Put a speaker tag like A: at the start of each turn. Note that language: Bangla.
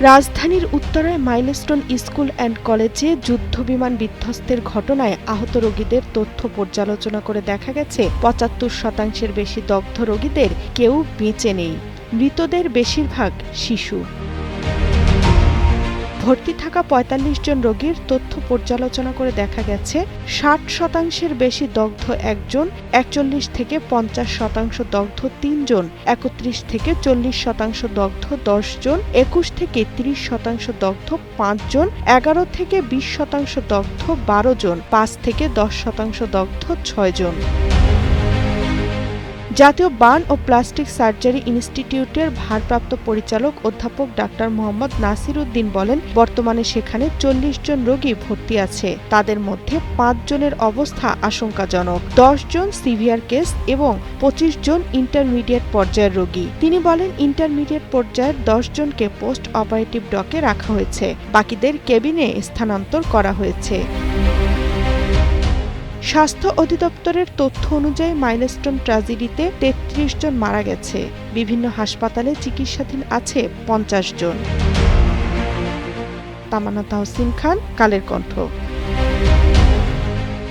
A: রাজধানীর উত্তরায় মাইলস্টোন স্কুল অ্যান্ড কলেজে যুদ্ধবিমান বিধ্বস্তের ঘটনায় আহত রোগীদের তথ্য পর্যালোচনা করে দেখা গেছে ৭৫% বেশি দগ্ধ রোগীদের কেউ বেঁচে নেই। মৃতদের বেশিরভাগ শিশু। ভর্তি থাকা ৪৫ জন রোগীর তথ্য পর্যালোচনা করে দেখা গেছে ৬০% বেশি দগ্ধ একজন, ৪১ থেকে ৫০% দগ্ধ ৩ জন, ৩১ থেকে ৪০% দগ্ধ ১০ জন, ২১ থেকে ৩০% দগ্ধ ৫ জন, ১১ থেকে ২০% দগ্ধ ১২ জন, ৫ থেকে ১০% দগ্ধ ৬ জন। জাতীয় বার্ন ও প্লাস্টিক সার্জারি ইনস্টিটিউটের ভারপ্রাপ্ত পরিচালক অধ্যাপক ডাক্তার মোহাম্মদ নাসির উদ্দিন বলেন, বর্তমানে সেখানে ৪০ জন রোগী ভর্তি আছে। তাদের মধ্যে ৫ জনের অবস্থা আশঙ্কাজনক, ১০ জন সিভিয়ার কেস এবং ২৫ জন ইন্টারমিডিয়েট পর্যায়ের রোগী। তিনি বলেন, ইন্টারমিডিয়েট পর্যায়ের ১০ জনকে পোস্ট অপারেটিভ ডকে রাখা হয়েছে, বাকিদের কেবিনে স্থানান্তর করা হয়েছে। স্বাস্থ্য অধিদপ্তরের তথ্য অনুযায়ী মাইলস্টোন ট্র্যাজেডিতে ৩৩ জন মারা গেছে। বিভিন্ন হাসপাতালে চিকিৎসাধীন আছে ৫০ জন। তামান্না তাহসিন খান, কালের কণ্ঠ।